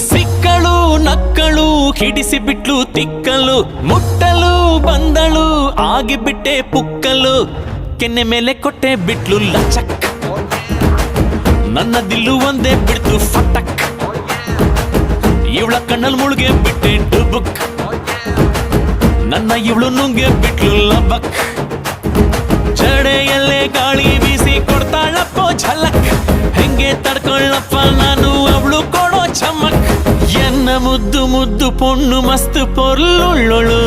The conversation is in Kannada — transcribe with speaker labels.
Speaker 1: ಸಿಕ್ಕಳು ನಕ್ಕಳು ಹಿಡಿಸಿ ಬಿಟ್ಲು ತಿಕ್ಕಲು ಮುಟ್ಟಲು ಬಂದಳು ಆಗಿಬಿಟ್ಟೆ ಪುಕ್ಕಲು ಕೆನ್ನೆ ಮೇಲೆ ಕೊಟ್ಟೆ ಬಿಟ್ಲು ಲಚಕ್ ನನ್ನ ದಿಲ್ಲು ಒಂದೇ ಬಿಡ್ತು ಫಟಕ್ ಇವಳ ಕಣ್ಣಲ್ ಮುಳುಗೆ ಬಿಟ್ಟೆ ಡುಬುಕ್ ನನ್ನ ಇವಳು ನುಂಗೆ ಬಿಟ್ಲು ಲಬಕ್ ಜಡೆಯಲ್ಲೇ ಗಾಳಿ ಬೀಸಿ ಕೊಡ್ತಾಳಪ್ಪೋ ಝಲಕ್ ಹೆಂಗೆ ತಡ್ಕೊಳ್ಳಪ್ಪ ನಾನು ಅವಳು ಕೊಡೋ ಚಮಕ್ ಎನ್ನ ಮುದ್ದು ಮುದ್ದು ಪೊಣ್ಣು ಮಸ್ತ್ ಪೊರ್ಲುಳ್ಳೊಳು